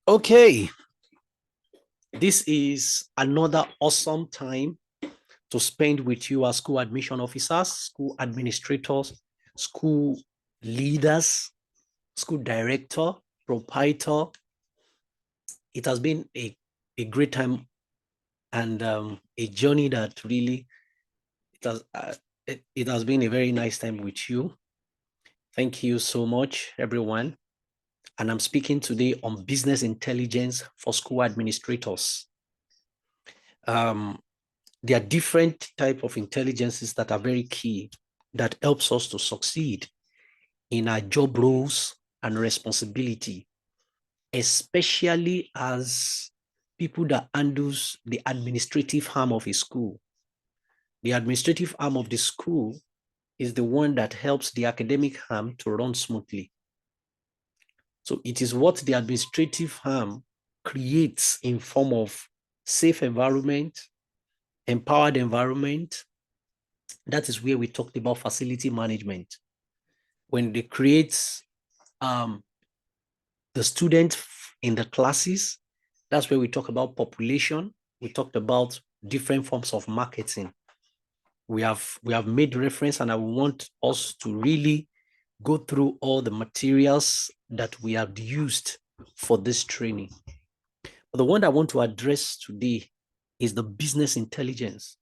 Okay, this is another awesome time to spend with you as school admission officers, school administrators, school leaders, school director, proprietor. It has been a great time and a journey that really it has it has been a very nice time with you. Thank you so much, everyone. And I'm speaking today on business intelligence for school administrators. Um, there are different type of intelligences that are very key that helps us to succeed in our job roles and responsibility, especially as people that handles the administrative arm of a school. The administrative arm of the school is the one that helps the academic arm to run smoothly. So it is what the administrative arm creates in form of safe environment, empowered environment. That is where we talked about facility management. When they create the student in the classes, that's where we talk about population. We talked about different forms of marketing. We have made reference, and I want us to really go through all the materials that we have used for this training. But the one I want to address today is the business intelligence.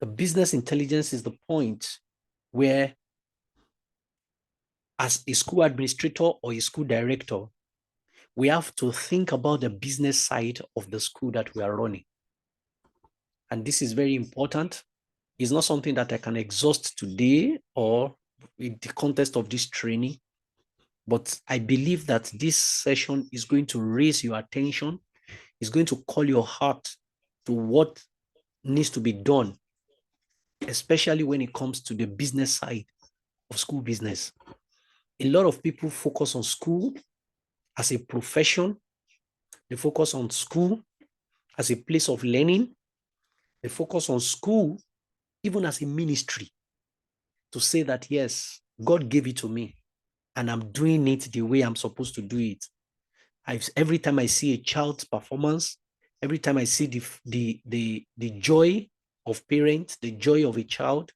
The business intelligence is the point where, as a school administrator or a school director, we have to think about the business side of the school that we are running. And this is very important. It's not something that I can exhaust today or in the context of this training, but I believe that this session is going to raise your attention, is going to call your heart to what needs to be done, especially when it comes to the business side of school business. A lot of people focus on school as a profession. They focus on school as a place of learning. They focus on school even as a ministry, to say that, yes, God gave it to me and I'm doing it the way I'm supposed to do it. Every time I see a child's performance, every time I see the joy of parents, the joy of a child,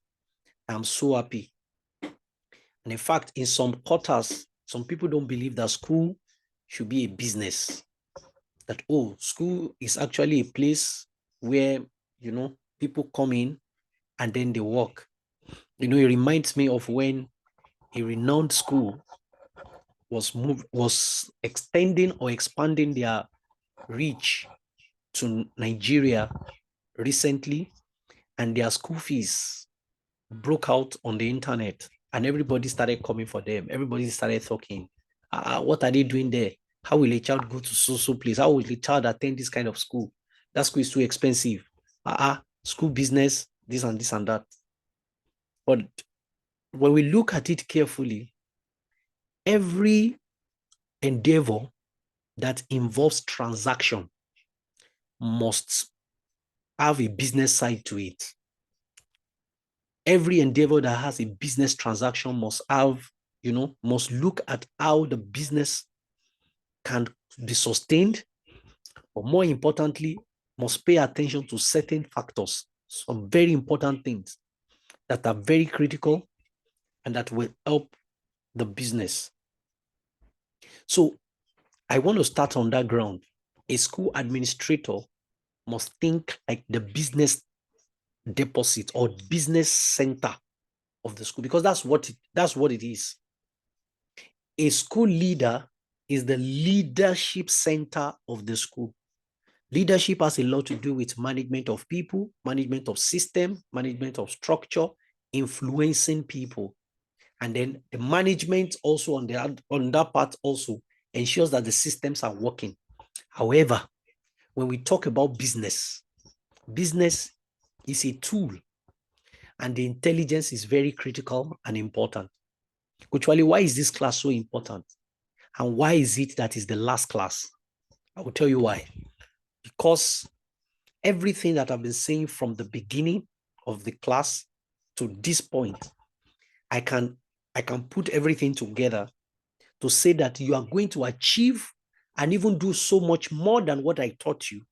I'm so happy. And in fact, in some quarters, some people don't believe that school should be a business. That, oh, school is actually a place where, people come in and then they work. It reminds me of when a renowned school was extending or expanding their reach to Nigeria recently, and their school fees broke out on the internet, and everybody started coming for them. Everybody started talking. What are they doing there? How will a child go to so place? How will a child attend this kind of school? That school is too expensive. School business, this and this and that. But when we look at it carefully, every endeavor that involves transaction must have a business side to it. Every endeavor that has a business transaction must must look at how the business can be sustained, but more importantly, must pay attention to certain factors, some very important things that are very critical and that will help the business. So I want to start on that ground. A school administrator must think like the business deposit or business center of the school, because that's what it is. A school leader is the leadership center of the school. Leadership has a lot to do with management of people, management of system, management of structure, influencing people. And then the management also on that part also ensures that the systems are working. However, when we talk about business is a tool, and the intelligence is very critical and important. Actually, why is this class so important? And why is it that is the last class? I will tell you why. Because everything that I've been saying from the beginning of the class to this point, I can put everything together to say that you are going to achieve and even do so much more than what I taught you,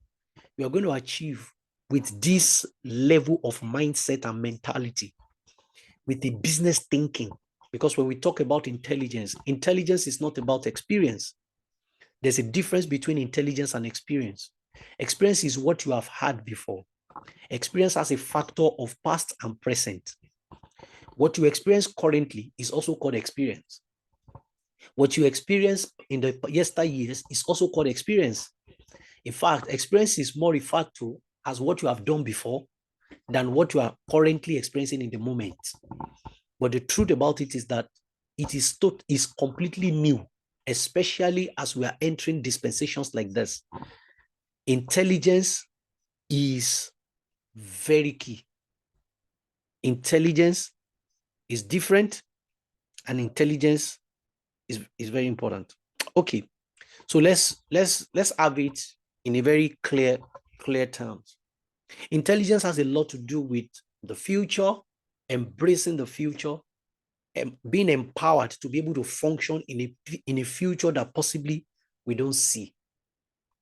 you are going to achieve with this level of mindset and mentality, with the business thinking. Because when we talk about intelligence, intelligence is not about experience. There's a difference between intelligence and experience. Experience is what you have had before. Experience has a factor of past and present. What you experience currently is also called experience. What you experience in the yesteryears is also called experience. In fact, experience is more referred to as what you have done before than what you are currently experiencing in the moment. But the truth about it is that it is completely new, especially as we are entering dispensations like this. Intelligence is very key. Intelligence is different, and intelligence is very important. Okay, so let's have it in a very clear terms. Intelligence has a lot to do with the future, embracing the future, and being empowered to be able to function in a future that possibly we don't see.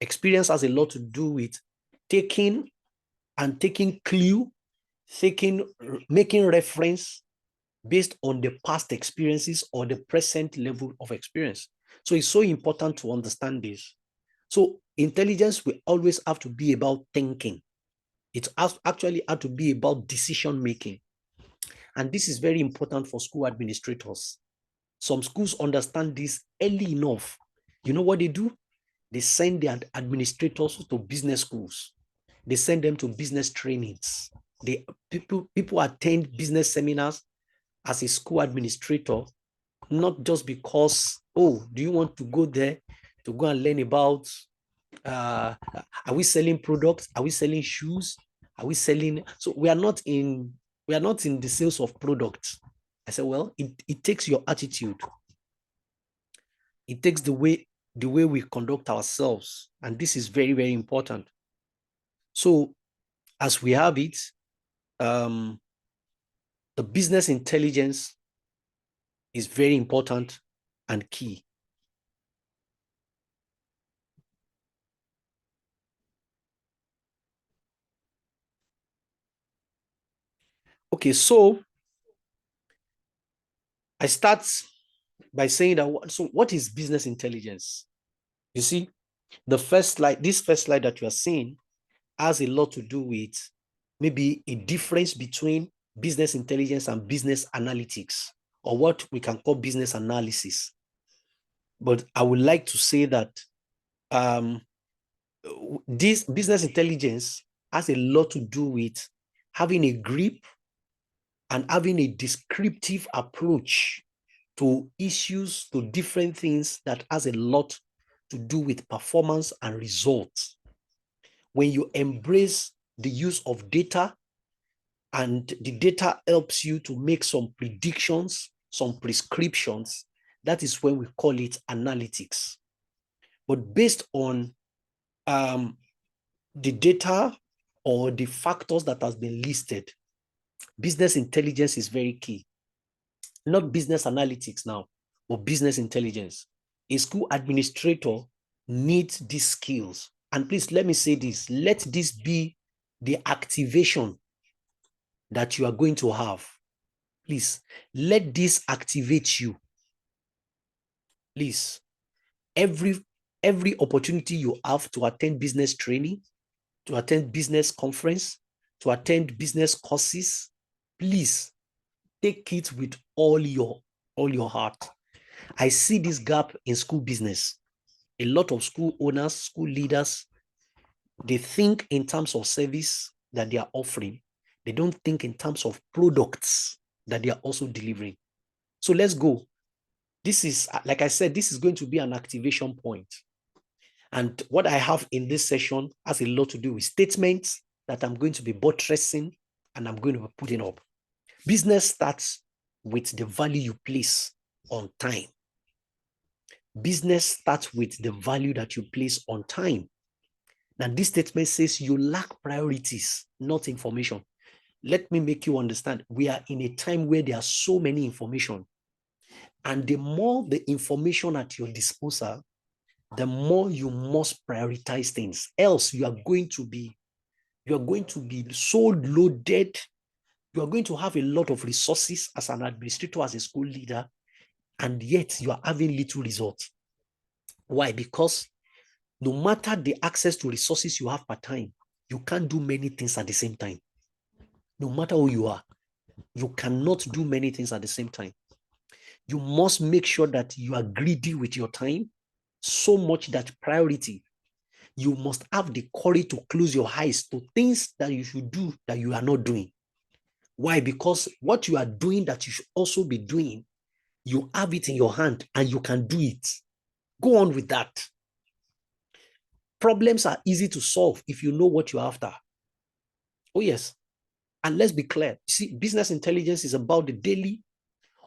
Experience has a lot to do with taking clue, making reference based on the past experiences or the present level of experience. So it's so important to understand this. So intelligence will always have to be about thinking. It has actually had to be about decision making. And this is very important for school administrators. Some schools understand this early enough. You know what they do? They send their administrators to business schools. They send them to business trainings. People attend business seminars as a school administrator, not just because, oh, do you want to go there to go and learn about, are we selling products? Are we selling shoes? Are we selling? So we are not in the sales of products. I said, well, it takes your attitude. It takes the way we conduct ourselves. And this is very, very important. So as we have it, the business intelligence is very important and key. Okay, so I start by saying that, so what is business intelligence? You see, this first slide that you are seeing has a lot to do with maybe a difference between business intelligence and business analytics, or what we can call business analysis. But I would like to say that this business intelligence has a lot to do with having a grip and having a descriptive approach to issues, to different things that has a lot to do with performance and results. When you embrace the use of data, and the data helps you to make some predictions, some prescriptions, that is when we call it analytics. But based on the data or the factors that has been listed, business intelligence is very key. Not business analytics now, but business intelligence. A school administrator needs these skills. And please let me say this, let this be the activation that you are going to have. Please, let this activate you. Please, every opportunity you have to attend business training, to attend business conference, to attend business courses, please take it with all your heart. I see this gap in school business. A lot of school owners, school leaders, they think in terms of service that they are offering. They don't think in terms of products that they are also delivering. So let's go. This is, like I said, this is going to be an activation point. And what I have in this session has a lot to do with statements that I'm going to be buttressing and I'm going to be putting up. Business starts with the value you place on time. Business starts with the value that you place on time. Now, this statement says you lack priorities, not information. Let me make you understand. We are in a time where there are so many information. And the more the information at your disposal, the more you must prioritize things. Else you are going to be so loaded. You are going to have a lot of resources as an administrator, as a school leader, and yet you are having little results. Why? Because no matter the access to resources you have per time, you can't do many things at the same time. No matter who you are, you cannot do many things at the same time. You must make sure that you are greedy with your time, so much that priority. You must have the courage to close your eyes to things that you should do that you are not doing. Why? Because what you are doing that you should also be doing, you have it in your hand and you can do it. Go on with that. Problems are easy to solve if you know what you're after. Oh, yes. And let's be clear. See, business intelligence is about the daily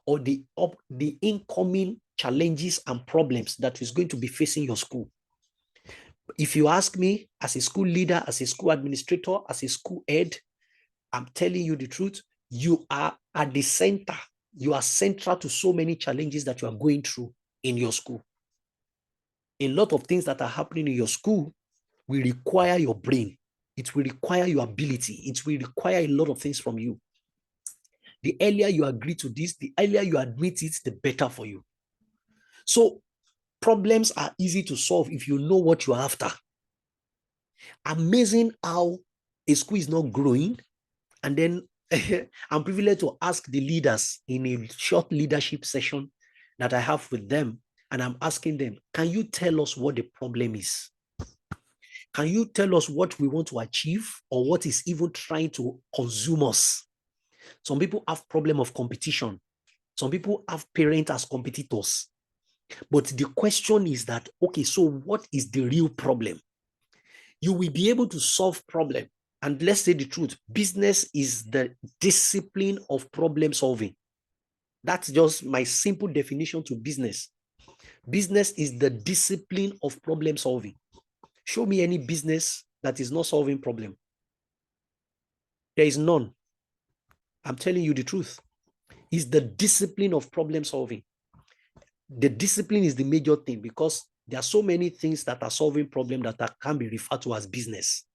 or the incoming challenges and problems that is going to be facing your school. If you ask me, as a school leader, as a school administrator, as a school head, I'm telling you the truth, you are at the center. You are central to so many challenges that you are going through in your school. A lot of things that are happening in your school will require your brain. It will require your ability. It will require a lot of things from you. The earlier you agree to this, the earlier you admit it, the better for you. So problems are easy to solve if you know what you're after. Amazing how a school is not growing. And then I'm privileged to ask the leaders in a short leadership session that I have with them. And I'm asking them, can you tell us what the problem is? Can you tell us what we want to achieve or what is even trying to consume us? Some people have problem of competition. Some people have parents as competitors. But the question is that, okay, so what is the real problem? You will be able to solve problem. And let's say the truth, business is the discipline of problem solving. That's just my simple definition to business. Business is the discipline of problem solving. Show me any business that is not solving problem. There is none. I'm telling you the truth. It's the discipline of problem solving. The discipline is the major thing because there are so many things that are solving problems that can be referred to as business.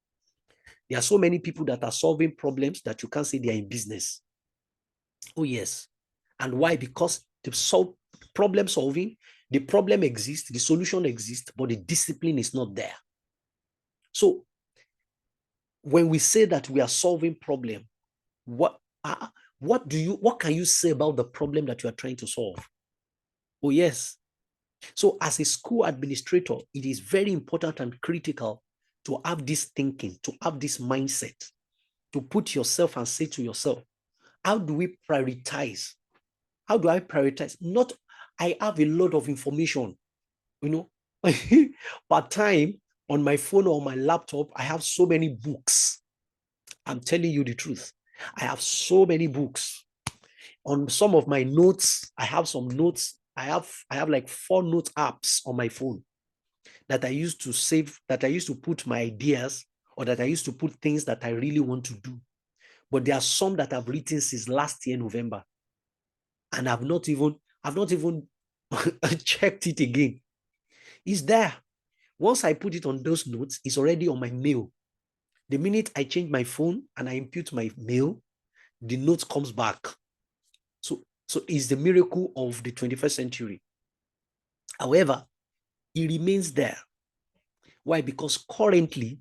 There are so many people that are solving problems that you can't say they are in business. Oh, yes. And why? Because the problem solving, the problem exists, the solution exists, but the discipline is not there. So when we say that we are solving problem, what can you say about the problem that you are trying to solve? Oh, yes. So as a school administrator, it is very important and critical to have this thinking, to have this mindset, to put yourself and say to yourself, how do we prioritize? How do I prioritize? Not, I have a lot of information, per time on my phone or my laptop, I have so many books. I'm telling you the truth. I have so many books. On some of my notes, I have some notes. I have like 4 note apps on my phone that I used to save, that I used to put my ideas, or that I used to put things that I really want to do. But there are some that I've written since last year, November. And I've not even checked it again. It's there. Once I put it on those notes, it's already on my mail. The minute I change my phone and I impute my mail, the note comes back. So it's the miracle of the 21st century. However, it remains there. Why? Because currently,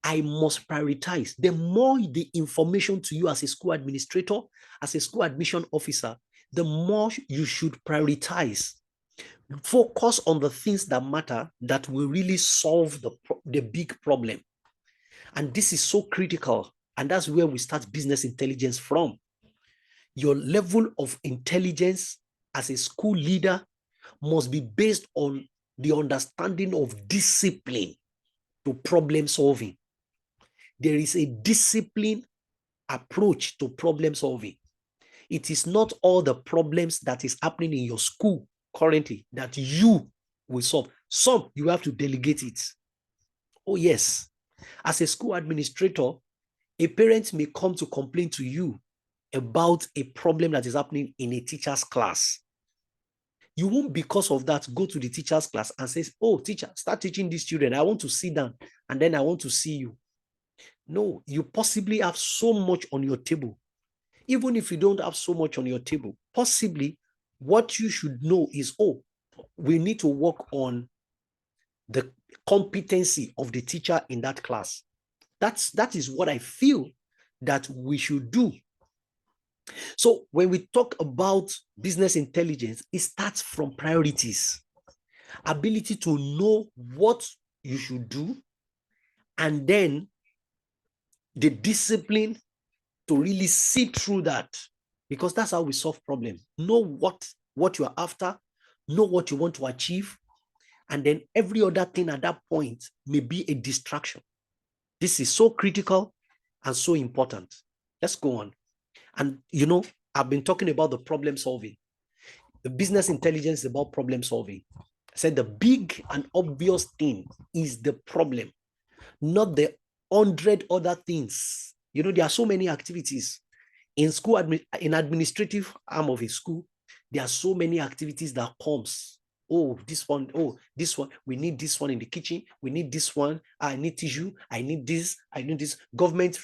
I must prioritize. The more the information to you as a school administrator, as a school admission officer, the more you should prioritize. Focus on the things that matter, that will really solve the big problem. And this is so critical. And that's where we start business intelligence from. Your level of intelligence as a school leader must be based on the understanding of discipline to problem solving. There is a discipline approach to problem solving. It is not all the problems that is happening in your school currently that you will solve. Some you have to delegate it. Oh, yes. As a school administrator, a parent may come to complain to you about a problem that is happening in a teacher's class. You won't, because of that, go to the teacher's class and say, oh, teacher, start teaching these children. I want to sit down and then I want to see you. No, you possibly have so much on your table. Even if you don't have so much on your table, possibly what you should know is, oh, we need to work on the competency of the teacher in that class. That is what I feel that we should do. So when we talk about business intelligence, it starts from priorities, ability to know what you should do, and then the discipline to really see through that, because that's how we solve problems. Know what you are after, know what you want to achieve, and then every other thing at that point may be a distraction. This is so critical and so important. Let's go on. And I've been talking about the problem solving. The business intelligence is about problem solving. I said the big and obvious thing is the problem, not the 100 other things. There are so many activities in school, in administrative arm of a school. There are so many activities that comes. Oh, this one, we need this one in the kitchen, we need this one, I need tissue, I need this, government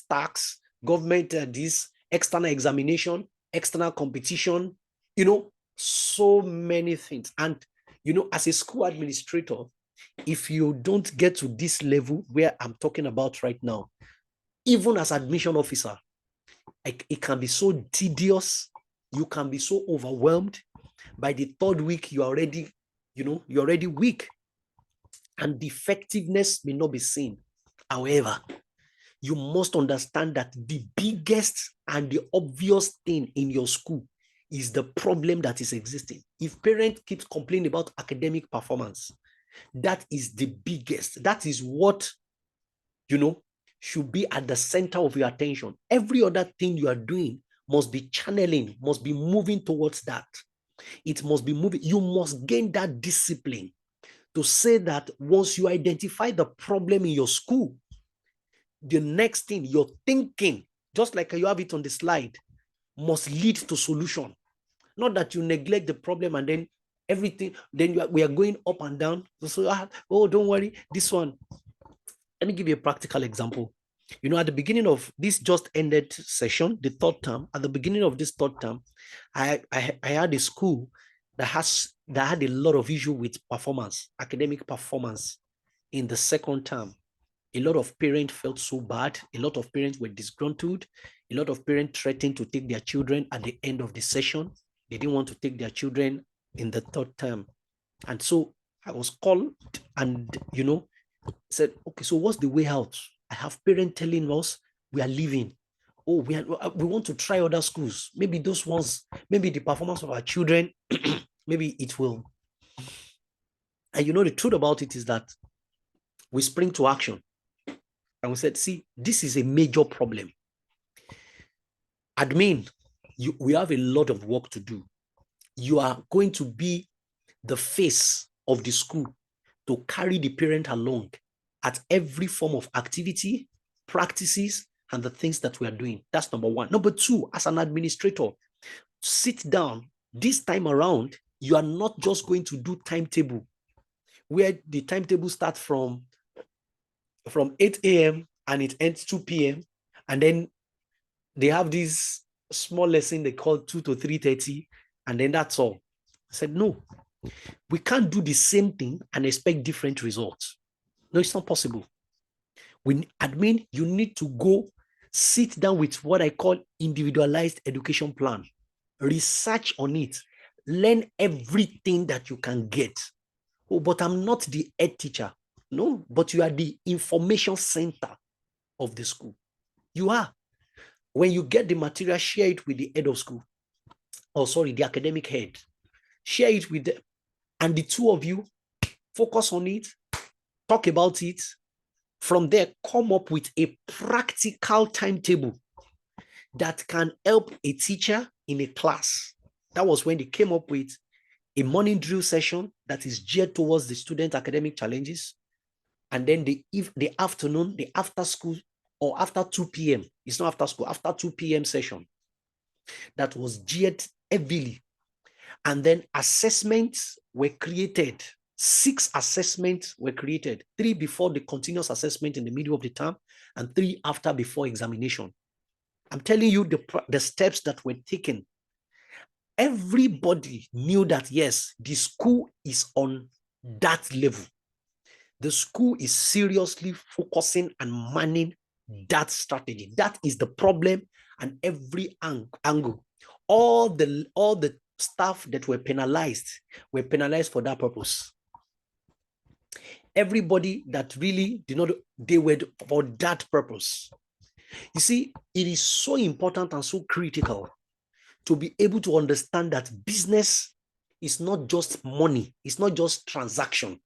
tax, government this, external examination, external competition, so many things. And as a school administrator, if you don't get to this level where I'm talking about right now, even as admission officer, it can be so tedious. You can be so overwhelmed. By the third week, you're already weak, and the effectiveness may not be seen. However, you must understand that the biggest and the obvious thing in your school is the problem that is existing. If parents keep complaining about academic performance, that is the biggest. That is what, should be at the center of your attention. Every other thing you are doing must be channeling, must be moving towards that. It must be moving. You must gain that discipline to say that once you identify the problem in your school, the next thing you're thinking, just like you have it on the slide, must lead to solution. Not that you neglect the problem and then everything, then we are going up and down. So, oh, don't worry, this one. Let me give you a practical example. At the beginning of this just ended session, the third term, at the beginning of this third term, I had a school that had a lot of issue with performance, academic performance in the second term. A lot of parents felt so bad. A lot of parents were disgruntled. A lot of parents threatened to take their children at the end of the session. They didn't want to take their children in the third term. And so I was called and, said, okay, so what's the way out? I have parents telling us we are leaving. Oh, we want to try other schools. Maybe those ones, maybe the performance of our children, maybe it will. And the truth about it is that we spring to action. And we said, see, this is a major problem. Admin, we have a lot of work to do. You are going to be the face of the school to carry the parent along at every form of activity, practices, and the things that we are doing. That's number one. Number two, as an administrator, sit down. This time around, you are not just going to do timetable, where the timetable starts from 8 a.m. and it ends 2 p.m. And then they have this small lesson they call 2 to 3:30, and then that's all. I said, no, we can't do the same thing and expect different results. No, it's not possible. Admin, you need to go sit down with what I call individualized education plan. Research on it. Learn everything that you can get. Oh, but I'm not the head teacher. No, but you are the information center of the school. You are. When you get the material, share it with the head of school. The academic head. Share it with them. And the two of you focus on it, talk about it. From there, come up with a practical timetable that can help a teacher in a class. That was when they came up with a morning drill session that is geared towards the student academic challenges. And then the afternoon, the after school, or after 2 p.m. It's not after school, after 2 p.m. session that was geared heavily. And then assessments were created. 6 assessments were created, 3 before the continuous assessment in the middle of the term, and 3 after before examination. I'm telling you the steps that were taken. Everybody knew that, yes, the school is on that level. The school is seriously focusing and manning that strategy. That is the problem, and every angle. All the staff that were penalized for that purpose. Everybody that really did not, they were for that purpose. You see, it is so important and so critical to be able to understand that business is not just money, it's not just transaction.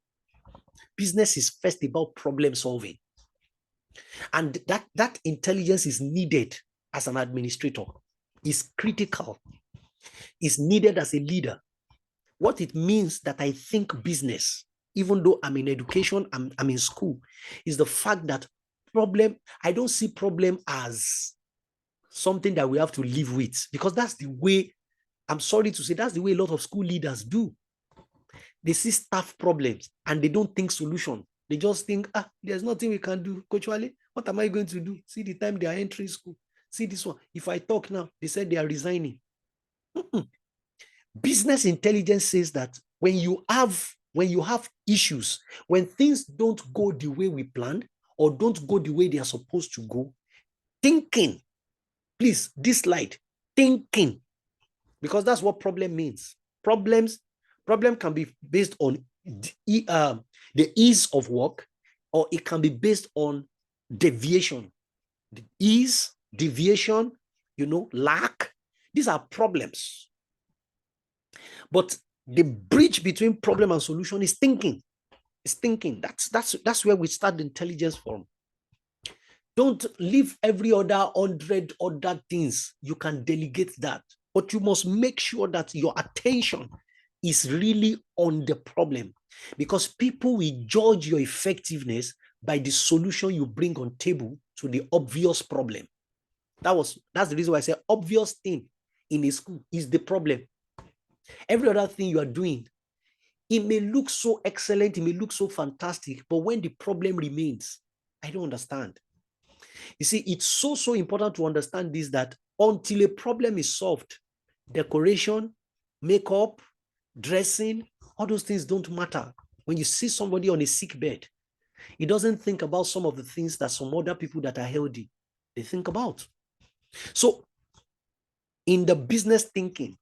Business is first about problem solving. And that intelligence is needed as an administrator, is critical, is needed as a leader. What it means that I think business, even though I'm in education, I'm in school, is the fact that I don't see problem as something that we have to live with, because that's the way, I'm sorry to say, that's the way a lot of school leaders do. They see staff problems and they don't think solution. They just think, there's nothing we can do. Coach Wale, what am I going to do? See the time they are entering school. See this one. If I talk now, they said they are resigning. Business intelligence says that when you have issues, when things don't go the way we planned or don't go the way they are supposed to go, thinking, please, this slide, thinking, because that's what problem means. Problem can be based on the ease of work, or it can be based on deviation. The ease, deviation, lack, these are problems. But the bridge between problem and solution is thinking. It's thinking. That's where we start the intelligence from. Don't leave every other 100 other things. You can delegate that, but you must make sure that your attention is really on the problem, because people will judge your effectiveness by the solution you bring on table to the obvious problem. That's the reason why I say obvious thing in a school is the problem. Every other thing you are doing, it may look so excellent, it may look so fantastic, but when the problem remains, I don't understand. You see, it's so important to understand this, that until a problem is solved, decoration, makeup, dressing, all those things don't matter. When you see somebody on a sick bed, he doesn't think about some of the things that some other people that are healthy, they think about. So in the business thinking,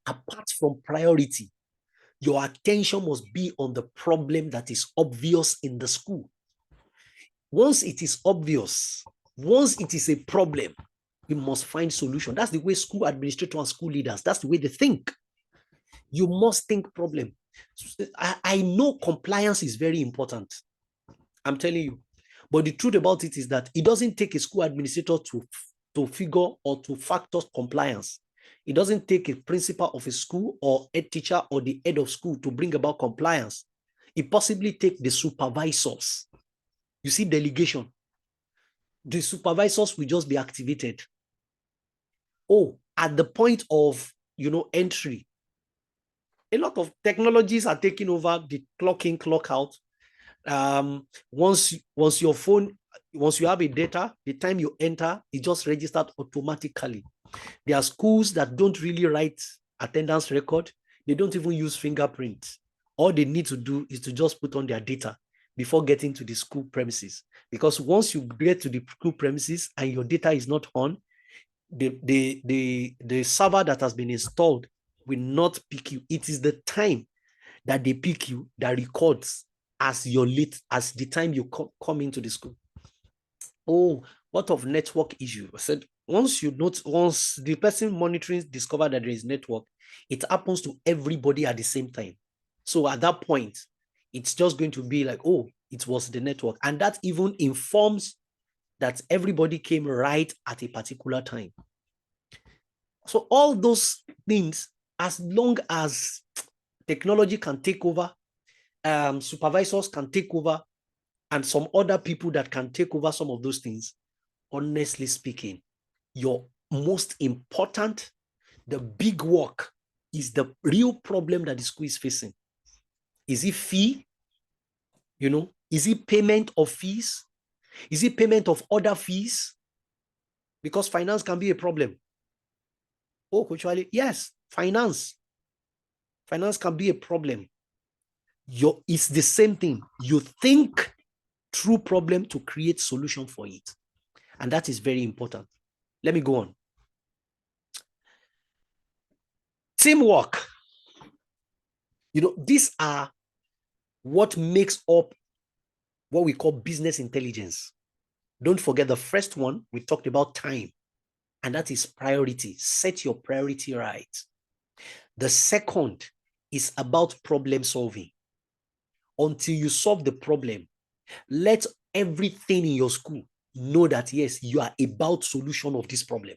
apart from priority, your attention must be on the problem that is obvious in the school. Once it is obvious, once it is a problem, you must find solution. That's the way school administrators and school leaders, that's the way they think. You must think problem. I know compliance is very important. I'm telling you. But the truth about it is that it doesn't take a school administrator to figure or to factor compliance. It doesn't take a principal of a school or a teacher or the head of school to bring about compliance. It possibly takes the supervisors. You see, delegation. The supervisors will just be activated. At the point of, entry, a lot of technologies are taking over the clock in, clock out. Once your phone, once you have a data, the time you enter, it just registered automatically. There are schools that don't really write attendance record. They don't even use fingerprints. All they need to do is to just put on their data before getting to the school premises. Because once you get to the school premises and your data is not on, the server that has been installed will not pick you. It is the time that they pick you that records as the time you come into the school. What of network issue? I said, once the person monitoring discover that there is network, it happens to everybody at the same time. So at that point, it's just going to be like, it was the network. And that even informs that everybody came right at a particular time. So all those things, as long as technology can take over, supervisors can take over, and some other people that can take over some of those things, honestly speaking, your most important, the big work is the real problem that the school is facing? Is it fee? Is it payment of fees? Is it payment of other fees? Because finance can be a problem. Oh, actually, yes, finance. Finance can be a problem. It's the same thing. You think through problem to create solution for it. And that is very important. Let me go on. Teamwork. These are what makes up what we call business intelligence. Don't forget the first one, we talked about time, and that is priority. Set your priority right. The second is about problem solving. Until you solve the problem, let everything in your school know that, yes, you are about solution of this problem.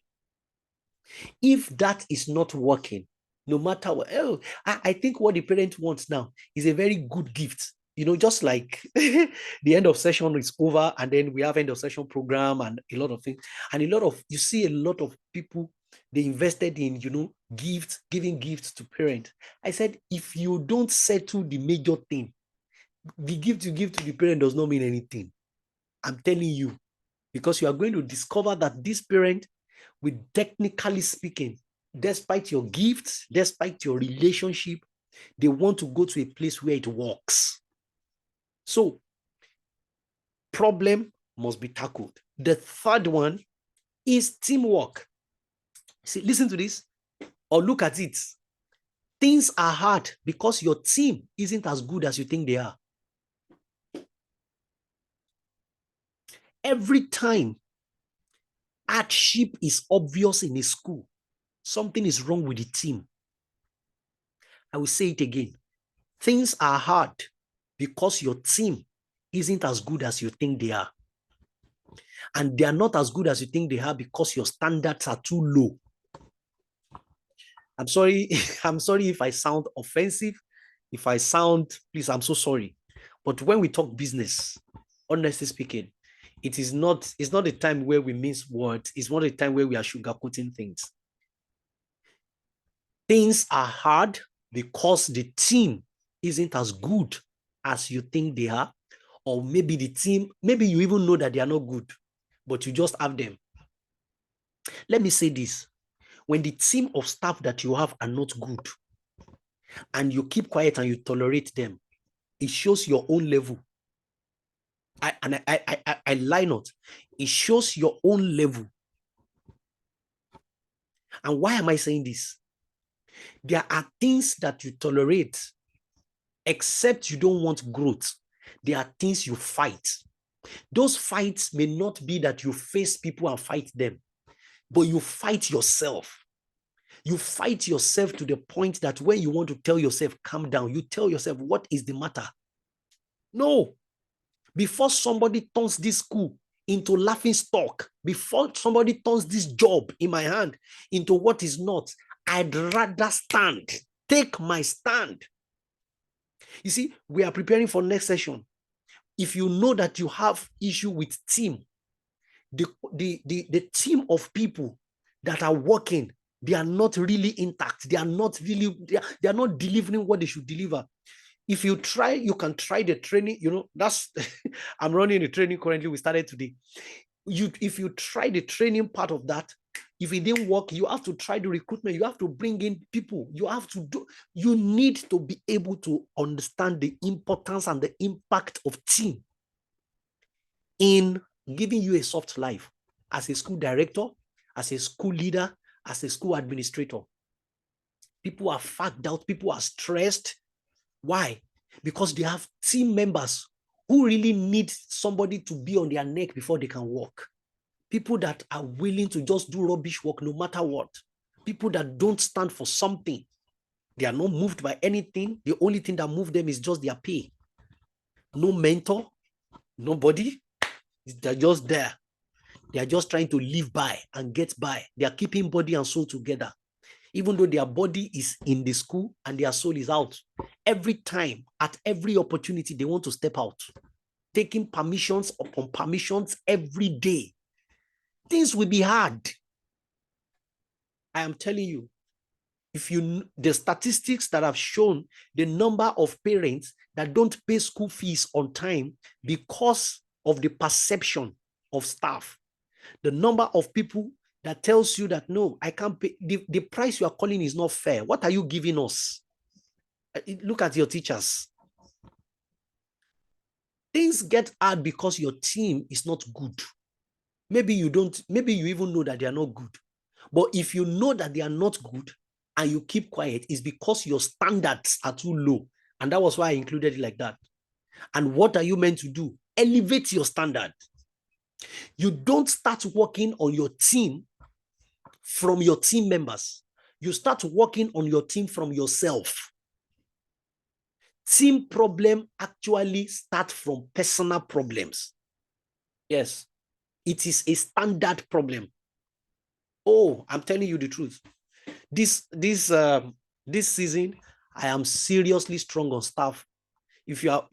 If that is not working, no matter what, I think what the parent wants now is a very good gift. Just like the end of session is over, and then we have end of session program and a lot of things. And you see a lot of people, they invested in, gifts, giving gifts to parents. I said, if you don't settle the major thing, the gift you give to the parent does not mean anything. I'm telling you, because you are going to discover that this parent, with technically speaking, despite your gifts, despite your relationship, they want to go to a place where it works. So, problem must be tackled. The third one is teamwork. See, listen to this or look at it. Things are hard because your team isn't as good as you think they are. Every time hardship is obvious in a school, something is wrong with the team. I will say it again. Things are hard because your team isn't as good as you think they are. And they are not as good as you think they are because your standards are too low. I'm sorry. I'm sorry if I sound offensive. If I sound, please, I'm so sorry. But when we talk business, honestly speaking, it's not a time where we mince words. It's not a time where we are sugarcoating things. Things are hard because the team isn't as good as you think they are. Or maybe the team, maybe you even know that they are not good, but you just have them. Let me say this. When the team of staff that you have are not good, and you keep quiet and you tolerate them, it shows your own level. I lie not. It shows your own level. And why am I saying this? There are things that you tolerate, except you don't want growth. There are things you fight. Those fights may not be that you face people and fight them, but you fight yourself. You fight yourself to the point that when you want to tell yourself, calm down, you tell yourself, what is the matter? No. Before somebody turns this school into laughing stock, before somebody turns this job in my hand into what is not, I'd rather stand, take my stand. You see, we are preparing for next session. If you know that you have issue with team, the team of people that are working, they are not really intact. They are not delivering what they should deliver. If you try, you can try the training. That's I'm running the training currently. We started today. If you try the training part of that, if it didn't work, you have to try the recruitment. You have to bring in people. You need to be able to understand the importance and the impact of team in giving you a soft life as a school director, as a school leader, as a school administrator. People are fagged out. People are stressed. Why? Because they have team members who really need somebody to be on their neck before they can walk. People that are willing to just do rubbish work no matter what. People that don't stand for something. They are not moved by anything. The only thing that moves them is just their pay. No mentor, nobody. They're just there. They are just trying to live by and get by. They are keeping body and soul together. Even though their body is in the school and their soul is out. Every time, at every opportunity, they want to step out. Taking permissions upon permissions every day. Things will be hard. I am telling you. the statistics that have shown the number of parents that don't pay school fees on time because of the perception of staff, the number of people that tells you that, no, I can't pay, the price you are calling is not fair. What are you giving us? Look at your teachers. Things get hard because your team is not good. Maybe you even know that they are not good. But if you know that they are not good and you keep quiet, it's because your standards are too low. And that was why I included it like that. And what are you meant to do? Elevate your standard. You don't start working on your team from your team members. You start working on your team from yourself. Team problem actually start from personal problems. Yes, it is a standard problem. Oh, I'm telling you the truth. This season, I am seriously strong on staff. If you are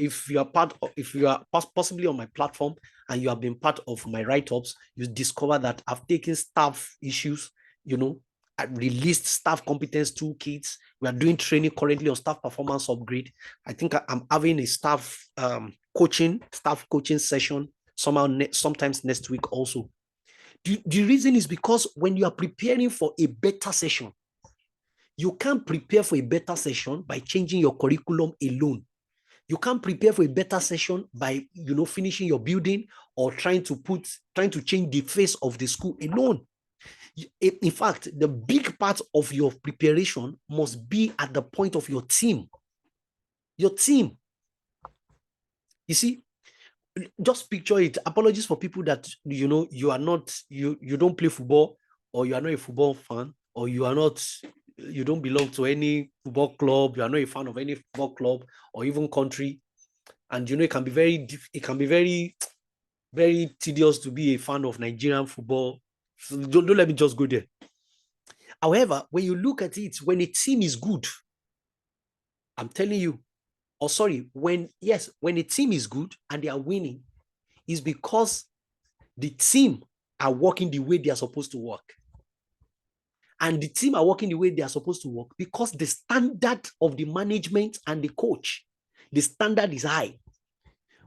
possibly on my platform and you have been part of my write-ups, you discover that I've taken staff issues, I released staff competence toolkits. We are doing training currently on staff performance upgrade. I think I'm having a staff coaching session sometimes next week also. The reason is because when you are preparing for a better session, you can't prepare for a better session by changing your curriculum alone. You can't prepare for a better session by, finishing your building or trying to change the face of the school alone. In fact, the big part of your preparation must be at the point of your team. Your team. You see, just picture it. Apologies for people that, you don't play football, or you are not a football fan, or you don't belong to any football club, you are not a fan of any football club or even country. And, it can be very, very tedious to be a fan of Nigerian football. So don't let me just go there. However, when you look at it, when a team is good, I'm telling you, when a team is good and they are winning, is because the team are working the way they are supposed to work. And the team are working the way they are supposed to work because the standard of the management and the coach, the standard is high.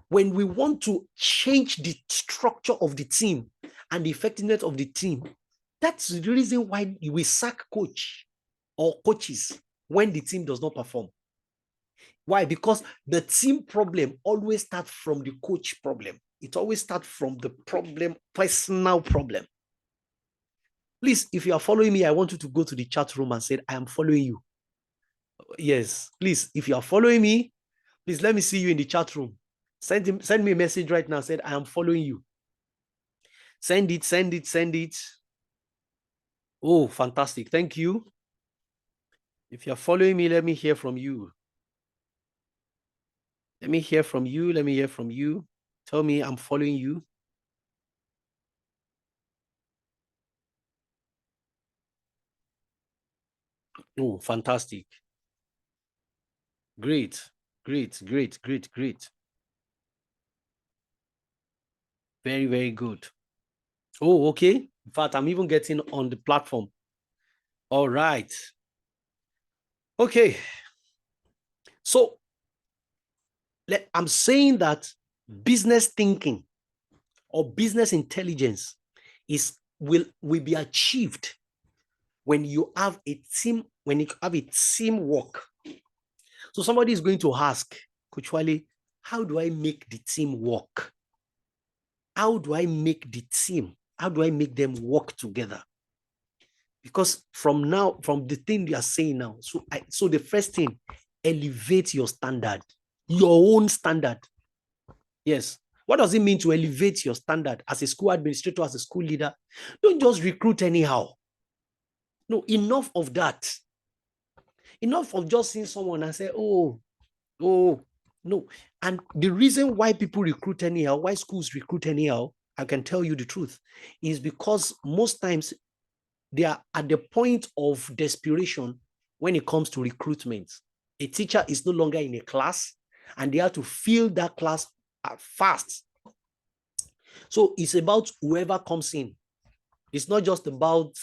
When we want to change the structure of the team and the effectiveness of the team, that's the reason why we sack coach or coaches when the team does not perform. Why? Because the team problem always starts from the coach problem. It always starts from the personal problem. Please, if you are following me, I want you to go to the chat room and say, I am following you. Yes, please, if you are following me, please let me see you in the chat room. Send me a message right now, said, I am following you. Send it. Oh, fantastic. Thank you. If you're following me, let me hear from you. Let me hear from you. Tell me I'm following you. Oh, fantastic. Great. Very, very good. Oh, okay. In fact, I'm even getting on the platform. All right. Okay. So I'm saying that business thinking or business intelligence will be achieved when you have a team, when you have a teamwork. So somebody is going to ask, Coach Wale, how do I make the team work? How do I make them work together? Because from the thing you are saying now, so the first thing, elevate your standard, your own standard. Yes. What does it mean to elevate your standard as a school administrator, as a school leader? Don't just recruit anyhow. No, enough of that. Enough of just seeing someone and say, oh, no. And the reason why people recruit anyhow, why schools recruit anyhow, I can tell you the truth, is because most times they are at the point of desperation when it comes to recruitment. A teacher is no longer in a class and they have to fill that class fast. So it's about whoever comes in. It's not just about,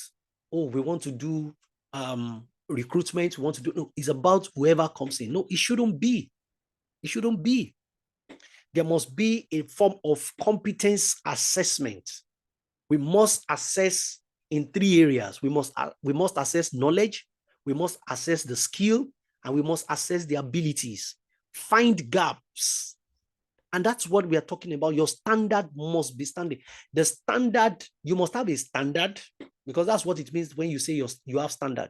oh, we want to do recruitment, we want to do, no, it's about whoever comes in. No, it shouldn't be. It shouldn't be. There must be a form of competence assessment. We must assess in 3 areas. We must assess knowledge, we must assess the skill, and we must assess the abilities. Find gaps. And that's what we are talking about. Your standard must be standing. The standard, you must have a standard, because that's what it means when you say you have standard.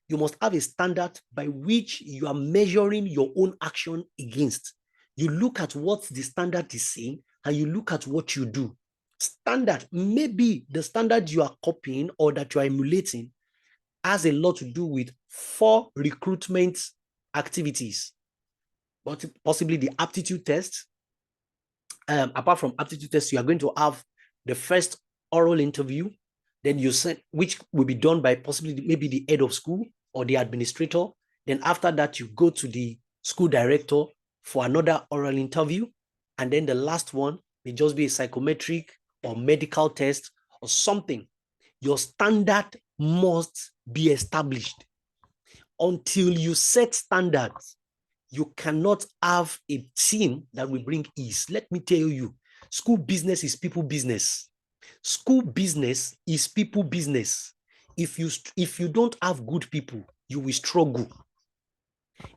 You must have a standard by which you are measuring your own action against. You look at what the standard is saying, and you look at what you do. Standard, maybe the standard you are copying or that you are emulating has a lot to do with 4 recruitment activities, but possibly the aptitude test. Apart from aptitude test, you are going to have the first oral interview, then you send, which will be done by possibly maybe the head of school or the administrator. Then after that, you go to the school director for another oral interview. And then the last one may just be a psychometric or medical test or something. Your standard must be established. Until you set standards, you cannot have a team that will bring ease. Let me tell you, school business is people business. School business is people business. If you don't have good people, you will struggle.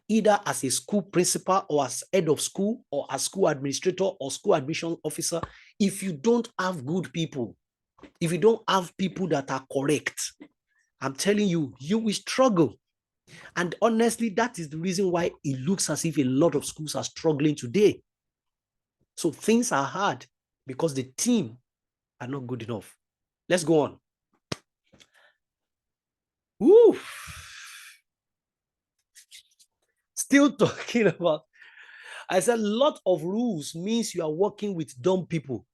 Either as a school principal or as head of school or as school administrator or school admission officer. If you don't have good people, if you don't have people that are correct, I'm telling you, you will struggle. And honestly, that is the reason why it looks as if a lot of schools are struggling today. So things are hard because the team are not good enough. Let's go on. Woo. Still talking about, I said a lot of rules means you are working with dumb people.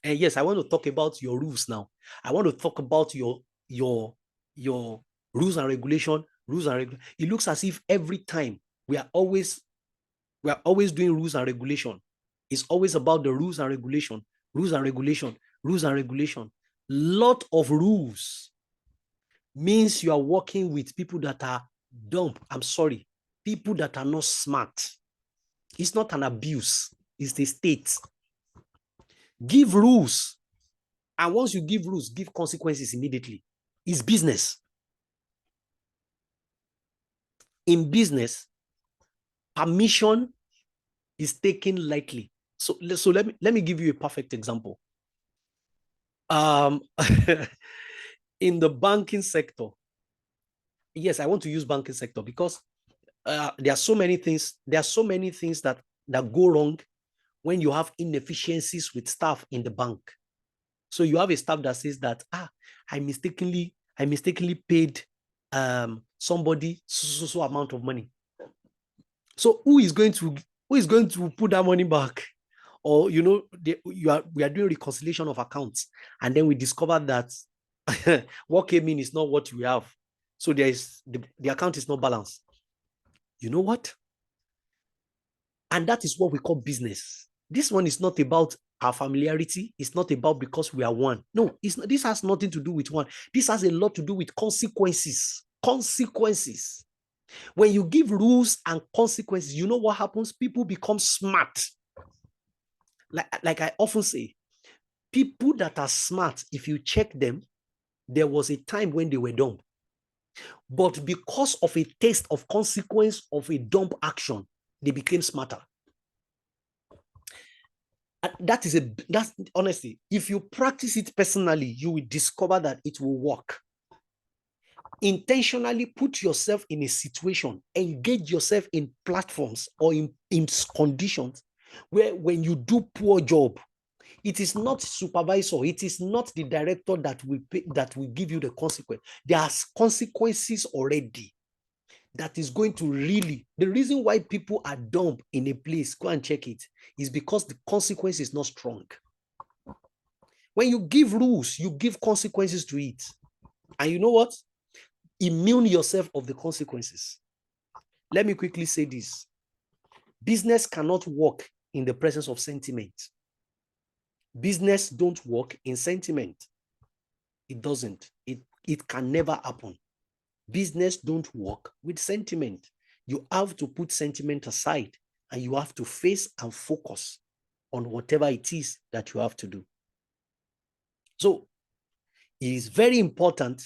And yes, I want to talk about your rules now. I want to talk about your rules and regulation. It looks as if every time we are always doing rules and regulation. It's always about the rules and regulation, rules and regulation, rules and regulation. Lot of rules means you are working with people that are dumb. I'm sorry, people that are not smart. It's not an abuse, it's the state. Give rules. And once you give rules, give consequences immediately. It's business. In business, permission is taken lightly. So let me give you a perfect example. In the banking sector, yes, I want to use banking sector because there are so many things. There are so many things that go wrong when you have inefficiencies with staff in the bank. So you have a staff that says that I mistakenly paid somebody so amount of money. So who is going to put that money back? Or we are doing reconciliation of accounts, and then we discover that what came in is not what we have. So there is the account is not balanced. You know what? And that is what we call business. This one is not about our familiarity. It's not about because we are one. No, this has nothing to do with one. This has a lot to do with consequences. Consequences. When you give rules and consequences, you know what happens? People become smart. Like I often say, people that are smart, if you check them, there was a time when they were dumb. But because of a taste of consequence of a dumb action, they became smarter. That's honestly, if you practice it personally, you will discover that it will work. Intentionally put yourself in a situation, engage yourself in platforms or in conditions where when you do poor job, it is not supervisor, it is not the director that will give you the consequence. There are consequences already that is going to really, the reason why people are dumb in a place, go and check it, is because the consequence is not strong. When you give rules, you give consequences to it. And you know what? Immune yourself of the consequences. Let me quickly say this. Business cannot work in the presence of sentiment. Business don't work in sentiment. It doesn't. It can never happen. Business don't work with sentiment. You have to put sentiment aside and you have to face and focus on whatever it is that you have to do. So it is very important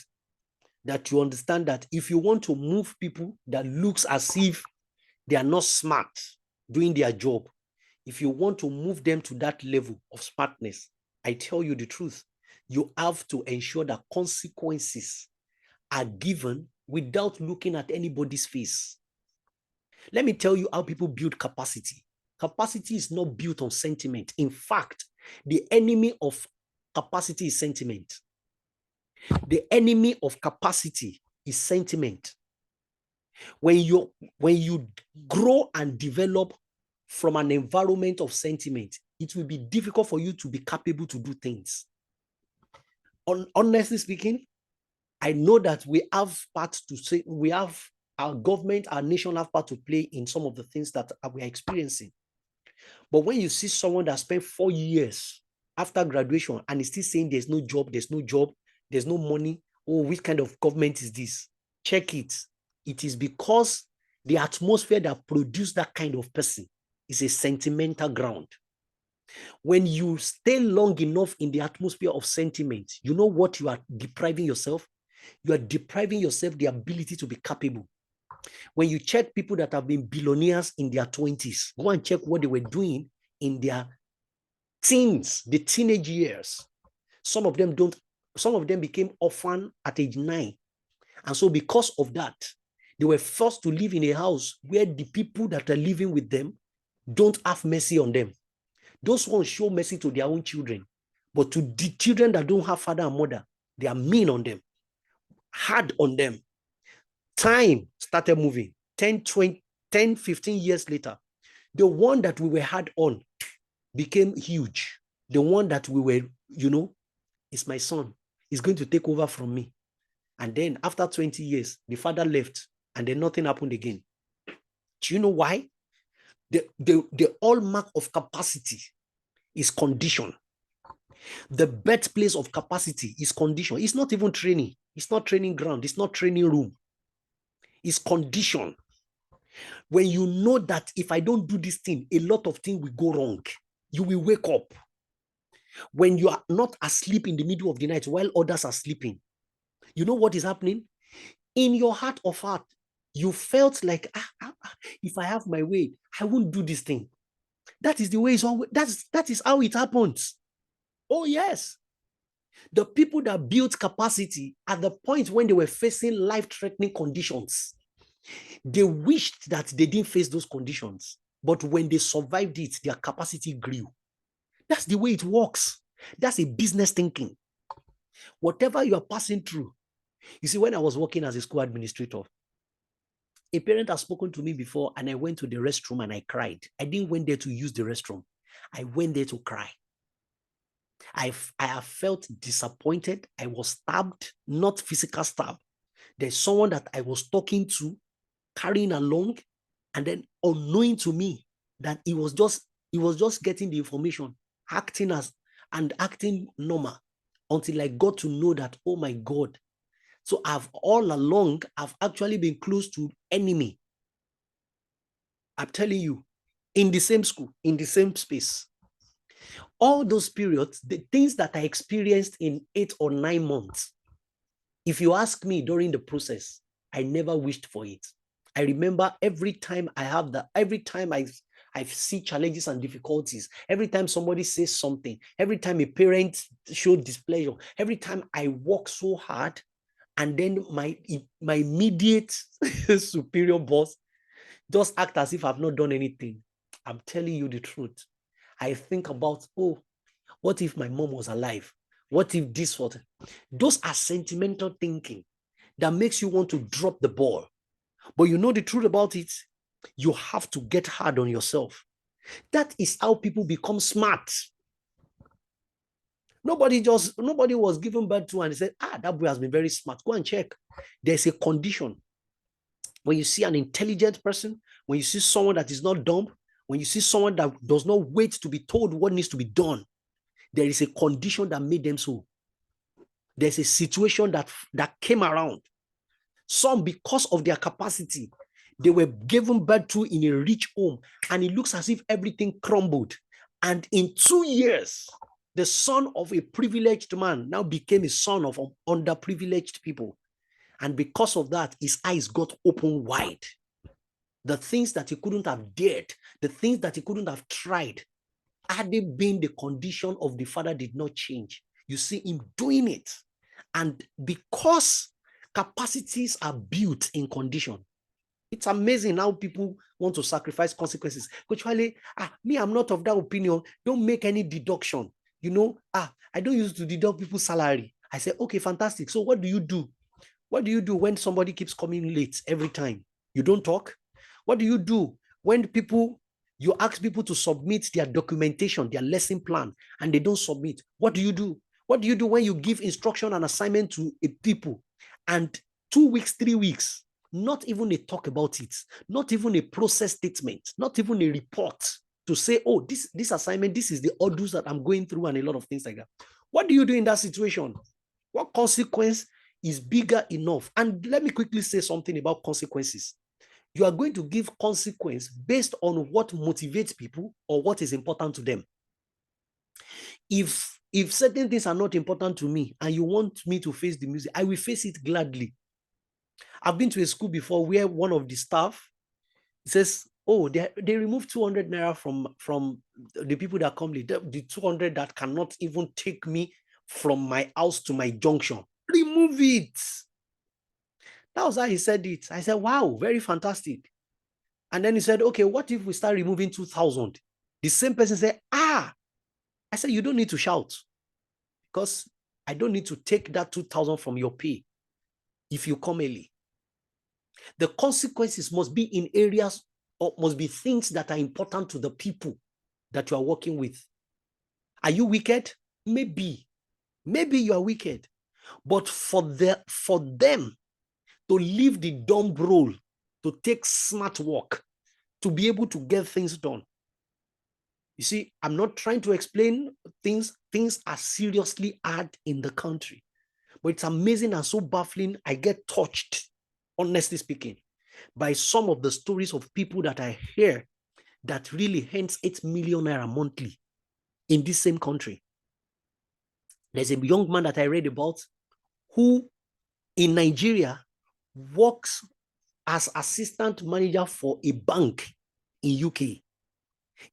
that you understand that if you want to move people that looks as if they are not smart doing their job, if you want to move them to that level of smartness, I tell you the truth, you have to ensure that consequences are given without looking at anybody's face. Let me tell you how people build capacity. Capacity is not built on sentiment. In fact, the enemy of capacity is sentiment. The enemy of capacity is sentiment. When you grow and develop from an environment of sentiment, it will be difficult for you to be capable to do things. Honestly speaking, I know that we have part to say, we have our government, our nation have part to play in some of the things that we are experiencing. But when you see someone that spent 4 years after graduation and is still saying there's no job, there's no money, oh, which kind of government is this? Check it. It is because the atmosphere that produced that kind of person is a sentimental ground. When you stay long enough in the atmosphere of sentiment, you know what you are depriving yourself? You are depriving yourself the ability to be capable. When you check people that have been billionaires in their 20s, go and check what they were doing in their teens, the teenage years. Some of them became orphan at age 9. And so because of that, they were forced to live in a house where the people that are living with them don't have mercy on them. Those ones show mercy to their own children. But to the children that don't have father and mother, they are mean on them, hard on them. Time started moving. 10, 15 years later, the one that we were hard on became huge. The one that we were, is my son. He's going to take over from me. And then after 20 years, the father left and then nothing happened again. Do you know why? The hallmark of capacity is condition. The birthplace of capacity is condition. It's not even training. It's not training ground. It's not training room. It's condition. When you know that if I don't do this thing, a lot of things will go wrong. You will wake up. When you are not asleep in the middle of the night while others are sleeping, you know what is happening? In your heart of heart, you felt like, if I have my way, I won't do this thing. That is the way it's always, that is how it happens. Oh, yes. The people that built capacity at the point when they were facing life-threatening conditions, they wished that they didn't face those conditions. But when they survived it, their capacity grew. That's the way it works. That's a business thinking. Whatever you are passing through. You see, when I was working as a school administrator, a parent has spoken to me before and I went to the restroom and I cried. I didn't went there to use the restroom. I went there to cry. I have felt disappointed. I was stabbed, not physical stab. There's someone that I was talking to, carrying along, and then unknowing to me that he was just getting the information, acting normal, until I got to know that, oh my God. So all along, I've actually been close to enemy. I'm telling you, in the same school, in the same space. All those periods, the things that I experienced in 8 or 9 months, if you ask me during the process, I never wished for it. I remember every time I see challenges and difficulties, every time somebody says something, every time a parent showed displeasure, every time I work so hard, and then my immediate superior boss just act as if I've not done anything. I'm telling you the truth. I think about, oh, what if my mom was alive? What if this was? Those are sentimental thinking that makes you want to drop the ball. But you know the truth about it, you have to get hard on yourself. That is how people become smart. Nobody was given birth to and said, that boy has been very smart. Go and check. There's a condition. When you see an intelligent person, when you see someone that is not dumb, when you see someone that does not wait to be told what needs to be done, there is a condition that made them so. There's a situation that came around. Some, because of their capacity, they were given birth to in a rich home, and it looks as if everything crumbled. And in 2 years, the son of a privileged man now became a son of underprivileged people. And because of that, his eyes got open wide. The things that he couldn't have dared, the things that he couldn't have tried, had they been the condition of the father did not change. You see him doing it. And because capacities are built in condition, it's amazing how people want to sacrifice consequences. Actually, me, I'm not of that opinion. Don't make any deduction. I don't use to deduct people's salary. I say, okay, fantastic. So what do you do? What do you do when somebody keeps coming late every time? You don't talk? What do you do when you ask people to submit their documentation, their lesson plan, and they don't submit? What do you do? What do you do when you give instruction and assignment to a people and 2 weeks, 3 weeks, not even a talk about it, not even a process statement, not even a report to say, oh, this assignment, this is the orders that I'm going through, and a lot of things like that. What do you do in that situation? What consequence is bigger enough? And let me quickly say something about consequences. You are going to give consequence based on what motivates people or what is important to them. If certain things are not important to me and you want me to face the music, I will face it gladly. I've been to a school before where one of the staff says, oh, they removed 200 naira from the people that come late, the 200 that cannot even take me from my house to my junction. Remove it. That was how he said it. I said, wow, very fantastic. And then he said, okay, what if we start removing 2,000? The same person said, I said, you don't need to shout because I don't need to take that 2,000 from your pay if you come early. The consequences must be in areas or must be things that are important to the people that you are working with. Are you wicked? Maybe. Maybe you are wicked. But for them to leave the dumb role, to take smart work, to be able to get things done. You see, I'm not trying to explain things. Things are seriously hard in the country. But it's amazing and so baffling. I get touched, honestly speaking, by some of the stories of people that I hear that really earns 8 million naira monthly in this same country. There's a young man that I read about who in Nigeria works as assistant manager for a bank in UK.